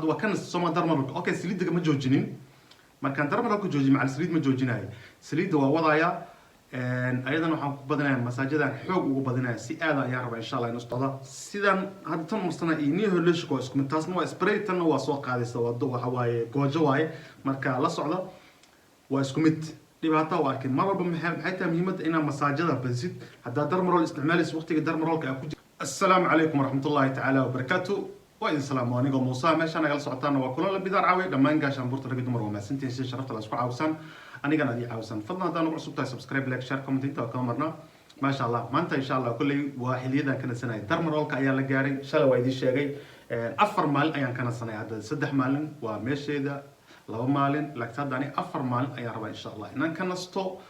وكان السوما درمر اوكي سليد ما جوجينين markaan darmar ku joojiyo macal saliid ma joojinayo saliid waa wadaya ayadana waxaan ku badinayaa masaajadan xoog ugu badinayaa si aad ayaan rabaa insha Allah in ustada sidan hadda tan marsana iyo holoshko isku mid taasna waa spray tan waa soo qaadaysa wado waxa waaye goojo waaye marka la socdo waa isku mid dhibaato waa arkin mar walba maxay tahay muhiimada in masaajada basid hadda darmarol isticmaalayso waqtiga darmarolka ku jiro assalaamu calaykum waraxmatullaahi ta'ala wa barakaatuh وإذا سلام وانيقو موسى ماشي أنا جالس عطانا وكلنا اللي بدار عاوي لما ينقاش عن بورتو رقد مرة سنتين سي شرفت على أسبوع عاوسان أنا قانا دي عاوسان فضلنا دانو عصب تاي سبسكرايب لايك شير كومنت انت وكامرنا ما شاء الله ما انت إن شاء الله كل واحد يدا كان سنة درمر رولك أيام لجاري إن شاء الله وايدي شيء أفر مال أيام كان سنة عدد سدح مالن وماشي ذا لو مالن لك تداني أفر مال أيام ربع إن شاء الله إن كان ستو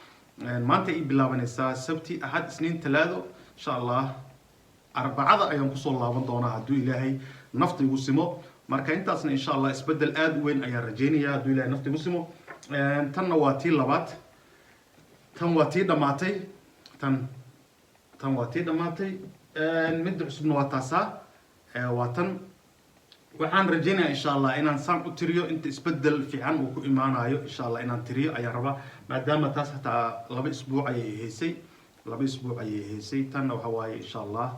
ما انت إبلا بنسا سبتي أحد سنين ثلاثة إن شاء الله أربعة أيام كسول الله بندونا عدو إلهي نفط يقسمه marka intaasna insha Allah isbedel aad weyn ayaa rajeynaya haduu ilaahay nafti musimo tan waa tii labaad tan waa tii dhamaatay tan waa tii dhamaatay mid cusubna waa taasa waa tan waxaan rajeynayaa insha Allah inaan saan u tiriyo inta isbedel fiican uu ku imaanayo insha Allah inaan tiriyo ayaa raba maadaama taas hataa laba isbuuc ayay heysay tan waxa waaye insha Allah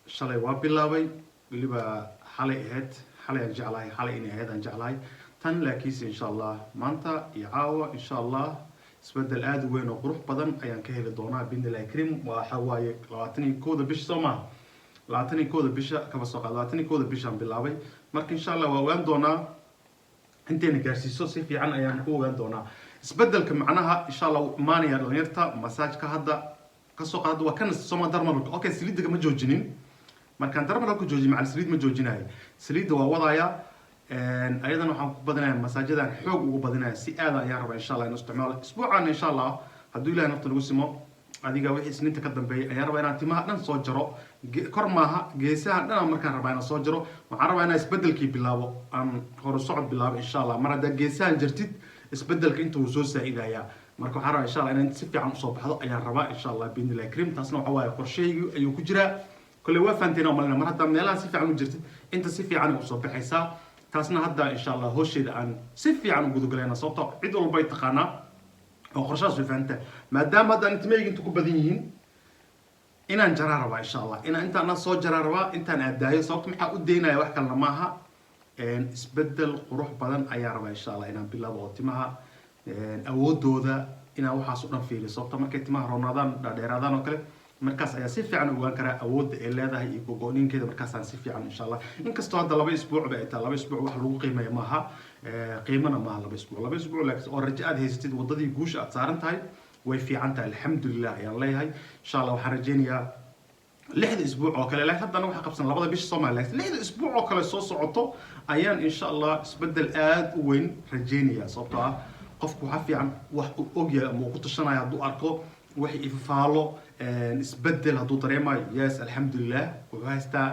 shalay waa bilaabay waliba xalay ahayd xalay aan jeclahay xalay inay ahayd aan jeclahay tan laakiinse insha Allah maanta iyo caawa insha Allah isbedel aad u weyn oo qurux badan ayaan ka heli doonaa bindilaahi karim waxa waaye 21 bisha Soomaa 21 bisha kaba soo qaad 21 bishaan bilaabay marka insha Allah waa ogaan doonaa inteen gaarsiiso si fiican ayaan ku ogaan doonaa isbedelka macnaha insha Allah maaniya dhalinyarta masaajka hadda ka soo qaad waa kan Soomaa darmar okay saliid ma joojinin markaan darmar ku joojiyo macal saliid ma joojinayo saliid waa wadaya ayadana waxaan ku badinayaa masaajadan xoog ugu badinayaa si aad ayaan rabaa insha Allah in isticmaalo isbuucan insha Allah haduu ilaahay nafta lagu simo adiga wixii isniinta ka dambeeyay ayaan rabaa inaan timaha dhan soo jaro kor maaha geesaha dhan markaan rabaa inaan soo jaro waxaan rabaa inaan isbedelkii bilaabo aan hor socod bilaabo insha Allah mar hadda geesahan jartid isbedelka inta uu soo saaidaya marka waxaan rabaa insha Allah inaan si fiican u soo baxdo ayaan rabaa insha Allah bindilaahi karim taasna waxa waaye qorsheygu ayuu ku jiraa كل وافنتنا ومالنا مرة دام نلا سيف عن وجرت أنت سيف عن وصبح حساب تاسنا هدا إن شاء الله هو الشيء عن سيف عن وجود قلنا صوته عيد البيت قنا أو خرشاش في فانته ما دام هذا أنت ما يجي تكون إن أنت جرارة إن شاء الله إن أنت أنا صوت جرارة أنت أنا أداي صوت محا قدينا يا وحكي لنا معها إن اسبدل قروح بدن أيارة إن شاء الله إن بالله بوتمها أود ذا إن أو حاسونا فيه صوت ما كنت مع رمضان رمضان وكله markaas ayaa si fiican u ogaan karaa awoodda ay leedahay iyo go'ooninkeeda markaas aan si fiican insha Allah inkastoo hadda laba isbuuc ba ay tahay laba isbuuc wax lagu qiimeeyo maaha qiimana maaha laba isbuuc laakiin oo rajo aad haysatid wadadii guusha aad saaran tahay way fiican tahay alxamdulillah ayaan leeyahay insha Allah waxaan rajeynayaa lixda isbuuc oo kale laakiin haddana waxa qabsan labada bish Soomaaliya lixda isbuuc oo kale soo socoto ayaan insha Allah isbedel aad u weyn rajeynayaa sababtoo ah qofku waxa fiican wax uu ogyahay ama uu ku tashanayo hadduu arko وحي إفعاله إسبدل هدو طريقة ياس الحمد لله وهاستا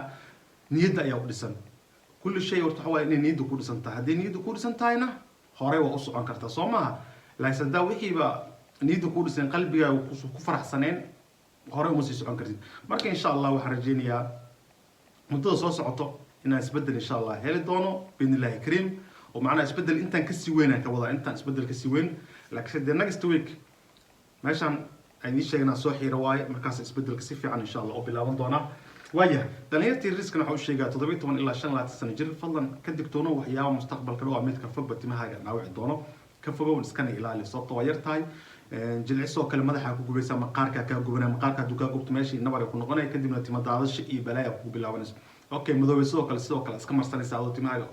نيدا يا ودسن كل شيء ورتحوا إن نيدو كل سنة هدي نيدو كل سنة هنا هراي وقصو عن كرتا صومها لا يصدق وحي بقى نيدو كل سنة قلبي وكفر حسنين هراي ومسيس عن كرتين مركي إن شاء الله وحرجيني يا منتظر صوص عطو إن إسبدل إن شاء الله هل دونو بين الله كريم ومعنا إسبدل أنت كسي وين كوضع أنت إسبدل كسي وين لكن سيد next week ماشان أي شيء أنا صحي رواية مركز إسبدل كسيفي عن إن شاء الله أو بلاون دونا وياه دنيتي الريسك نحو الشيء قاعد تضبيط من إلا شان لا تستنجر فضلا كدكتونا وحياه مستقبل كلو عميد كفب تمها نوع دونا كفبوا ونسكن إلى اللي صوت ويرتاي جلعسوا كلمة حكوا جبسة مقارك كجبنا مقارك دوكا جبت ماشي النبر يكون غنى يكدم نتيمة هذا الشيء بلايا بلاونس أوكي مدوبسوا كل سوا كل أسكمر سنة ساعة تمها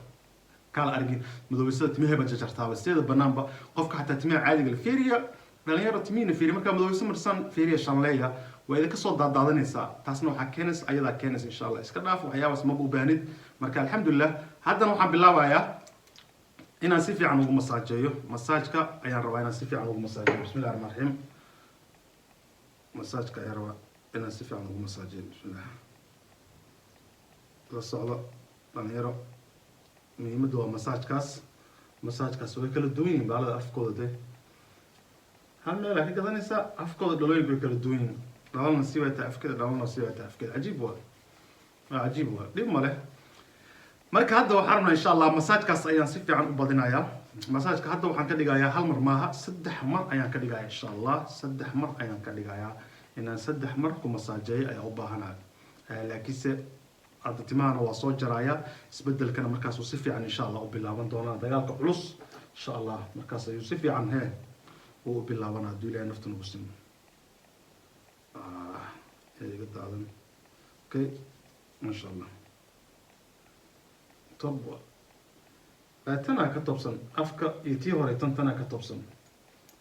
كال أرجين مدوبسوا تمها بجرتها بس هذا البرنامج قفك حتى تمها عادي الفيريا dhalinyaro timiina fiiri marka madoweysan marsan fiiriya shanleeya waa idin ka soo daadaadanaysa taasna waxa keenis ayada keenis insha Allah iska dhaaf waxyaabaas ma baahnid marka alxamdulillah haddana waxaan bilaabayaa inaan si fiican ugu masaajeeyo masaajka ayaan rabaa inaan si fiican ugu masaajeeyo bismillaahir rahmaanir rahiim masaajka ayaan rabaa inaan si fiican ugu masaajeeyo bismillaah la socdo dhalinyaro muhiimaddu waa masaajkaas way kala duwan yihiin baalada afkooda هل مالك كذا نساء أفكار دلوي بيكردوين دلنا نسيبه تأفكار دلنا نسيبه تأفكار عجيب هو دي ماله marka hadda waxaan rabnaa insha allah masaajkaas ayaan si fiican u badinayaa masaajka hadda waxaan ka dhigayaa hal mar maaha 3 mar ayaan ka dhigayaa insha allah 3 mar ayaan ka dhigayaa inaan 3 mar ku masaajeeyo ayaa u baahanahay laakiinse hadda timahana waa soo jaraya isbedelkana markaas uu si fiican insha allah u bilaaban doonaa dagaalka culus insha allah markaas ayuu si fiican uu u bilaabanaa hadduu ilaahay nafta nagu simo iga daadan okay masha allah طب تنا كتوبسن أفكا يتيه هوري تنا كتوبسن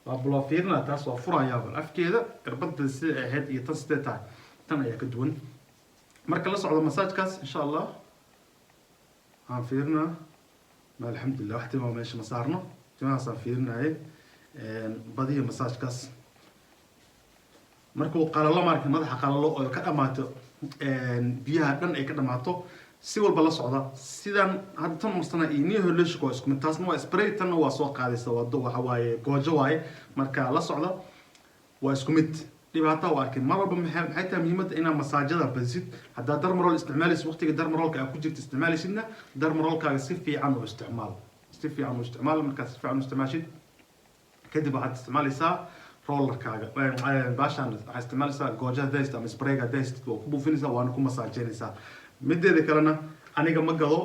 وابلا فيرنا تاس وفرا يابل أفكيدا ربط السيد هاد يتنستتا تنا يكدون مركز لسه على مساج كاس إن شاء الله عم فيرنا ما الحمد لله واحد ما ماشي مسارنا جماعة صار فيرنا هاي بديه مساج كاس مركو قال الله مارك مدح قال الله كأماته بيها دن أي كأماته si walba la socda sidan hadda tan mustana inii holish ko isku mid taasna waa spray tan waa soo qaadaysa wado waxa waaye goojo waaye marka la socda waa isku mid dhibaato waa arkay mar walba maxay tahay muhiimada inaad masaajada basid hadda darmarol isticmaalaysid waqtiga darmarolka aad ku jirto isticmaalaysidna darmarolkaaga si fiican u isticmaal marka si fiican u isticmaashid kadib waxaad isticmaalaysaa rollerkaaga baashaan waxaad isticmaalaysaa goojada daysta ama sprayga daysta oo ku buufinaysaa waana ku masaajeynaysaa mideeda kalena aniga ma gado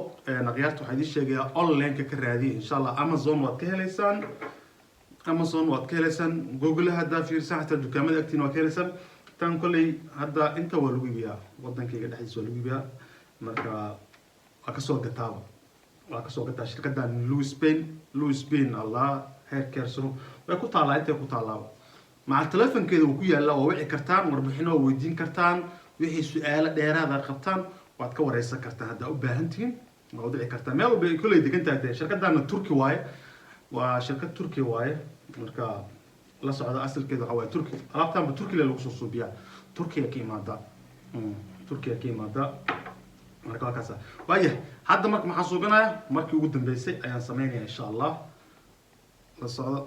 naqyaarta waxaa idin sheegayaa online-ka ka raadiya insha allah amazon waad ka helaysaan google haddaa fiirsan xataa dukaamada agtiina waad ka helaysaan tan kolley hadda inta waa lagu iibiyaa wadankayga dhexdiisa waa lagu iibiyaa marka waa kasoo gataa shirkadan louis spain allah hair care suro way ku taallaa intay ku tallaaba maca telefonkeeda wuu ku yaallaa waa wici kartaan warbixino waa weydiin kartaan wixii su-aalo dheeraada qabtaan waad ka wareysan kartaa haddaa u baahan tihiin waa u dhici kartaa meel walba ay kuley degan tahay shirkadana turki waaye waa shirkad turki waaye marka la socda asalkeeda waxaa waaye turki alaabtaanba turkiga lagu soo suubiyaa turkiga ka imaada marka waa kaasa waaya hadda marka maxaan suubinaya markii ugu dambeysay ayaan sameynaya insha allah la socda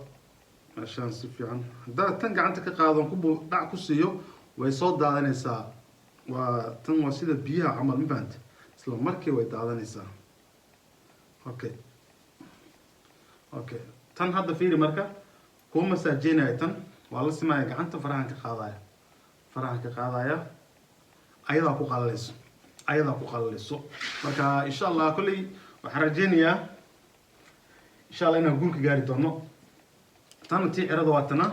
meeshaan si fiican haddana tan gacanta ka qaadon dhac ku siiyo way soo daadanaysaa waa tan waa sida biyaha camal ma fahamtay isla markii way daadanaysaa okay tan hadda fiiri marka kuma masaajeynaya tan waa la simaya gacanta farahan ka qaadaya ayadaa ku qalalayso marka insha allah kolley waxaan rajeynayaa insha allah inaan guulka gaari doono tan tii cirada waa tana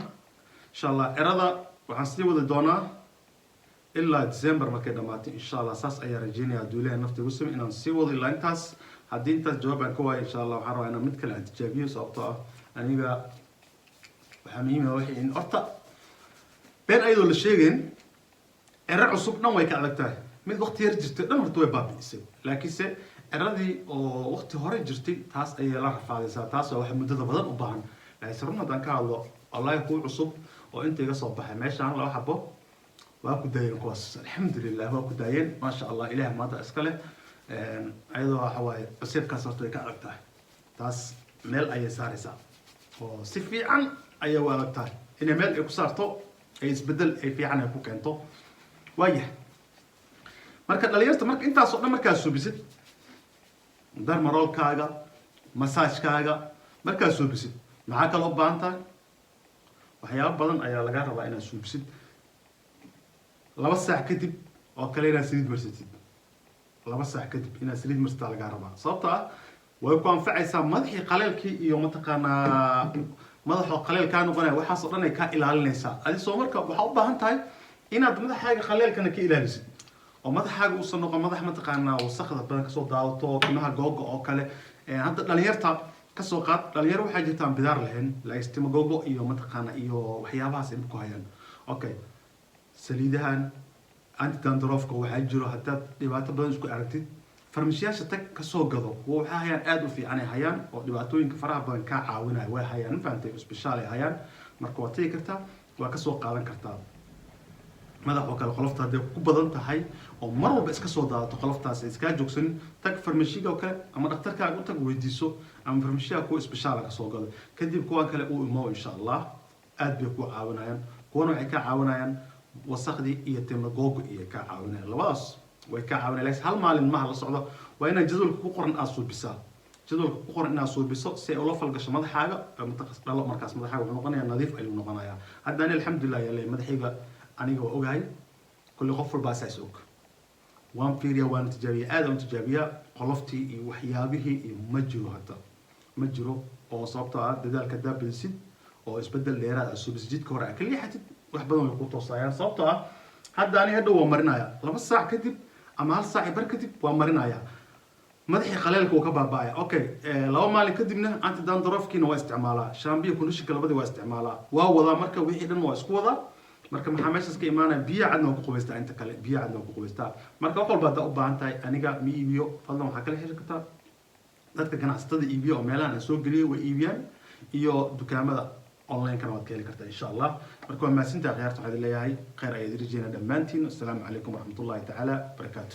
insha allah cirada waxaan sii wadi doonaa ilaa December markay dhamaato insha Allah saas ayaa rajeynaya hadduu ilaahay nafta igu simo inaan sii wado ilaa intaas haddii intaas jawaab aan ka waayo insha Allah waxaan rabaa inaan mid kale aan tijaabiyo sababtoo ah aniga waxaa muhiim ah wixii in horta been ayadoo la sheegeen erar cusub dhan way ka adag tahay mid waqti yar jirtay dhan horta way baabi'isay laakiinse eradii oo waqti hore jirtay taas ayay la rafaadaysaa taas waa wax muddada badan u baahan laakiin run haddaan ka hadlo wallahi kuwa cusub oo inta iga soo baxay meeshaan laba xabo waa ku daayeen kuwaas alxamdulilah waa ku daayeen maasha allah ilaah maanta iska leh ayadoo waxa waaye cusubkaas horta way ka adag tahay taas meel ayay saaraysaa oo si fiican ayay u adag tahay inay meel ay ku saarto ay isbedel ay fiican ay ku keento waaya marka dhalinyarta marka intaas oo dhan markaad suubisid darmarolkaaga masaajkaaga markaad suubisid maxaa kale u baahan tahay waxyaabo badan ayaa laga rabaa inaad suubisid 2 saac kadib oo kale inaad saliid marsatid 2 saac kadib inaad saliid marsataa laga rabaa sababtoo ah way ku anfacaysaa madaxii qaleelkii iyo mataqaanaa madaxoo qaleel kaa noqonaya waxaas oo dhan ay ka ilaalinaysaa adi soo marka waxaa u baahan tahay inaad madaxaaga qaleelkana ka ilaalisid oo madaxaaga uusan noqon madax mataqaanaa wasaqda badan kasoo daadato timaha googa oo kale hadda dhalinyarta kasoo qaad dhalinyaro waxaa jirtaan bidaar lahayn laakiin googo iyo mataqaanaa iyo waxyaabahaas ay ku hayaan okay saliidahan anti dandruffka waxaa jiro haddaad dhibaato badan isku aragtid farmashiyaasha tag kasoo gado waxaa hayaan aad u fiican ay hayaan oo dhibaatooyinka faraha badan ka caawinaya way hayaan ma fahantay isbitaal ay hayaan marka waad tagi kartaa waa kasoo qaadan kartaa madax oo kale qolofta hadday ku badan tahay oo mar walba iska soo daadato qoloftaas iskaa joogsanin tag farmashiga oo kale ama dhakhtarkaaga u tag weydiiso ama farmashiyaha kuwa isbitaal ka soo gado kadib kuwan kale u imo insha Allah aad bay ku caawinayaan kuwana waxay ka caawinayaan wasaqdii iyo timaha googo iyo ka caawinayaan labadaas way ka caawinayaan hal maalin ma la socdo waa inaad jadwalka ku qoran aad suubisaa jadwalka ku qoran inaad suubiso si ay ula falgasho madaxaaga mataqas dhalo markaas madaxaaga wuxuu noqonayaa nadiif ayuu noqonayaa hadda ani alxamdulilah yaalay madaxayga aniga waa ogahay kulli qof walbaa saas og waan fiiriyaa waan tijaabiyaa aad aan tijaabiyaa qoloftii iyo waxyaabihii iyo ma jiro hadda ma jiro oo sababtoo ah dadaalka daabadisid oo isbedel dheeraad ah suubis jidka hore ka leexatid wax badan way ku toosayaan sababtoo ah hadda ani hadhow waa marinaya 2 saac kadib ama 1 saac bar kadib waa marinaya madaxii qaleelka uu ka baaba'aya okay 2 maalin kadibna anti dandruffkiina waa isticmaalaa shaambiyo kunishka labadii waa isticmaalaa waa wadaa marka wixii dhan waa isku wadaa marka maxaa meeshaas ka imaanaya biyo cadna ku qubaystaa inta kale biyo cadna ku qubaystaa marka wax walba u baahan tahay aniga mi iibiyo fadlan waxa kala xiriir kartaa dadka ganacsatada iibiyo oo meelahan aan soo geliyay way iibiyaan iyo dukaamada online kana waad ka heli kartaa insha Allah marka waa maasinta khiyaarta waxaad leeyahay khayr ay dirjina dhamaantiin assalamu alaykum warahmatullahi ta'ala barakatuh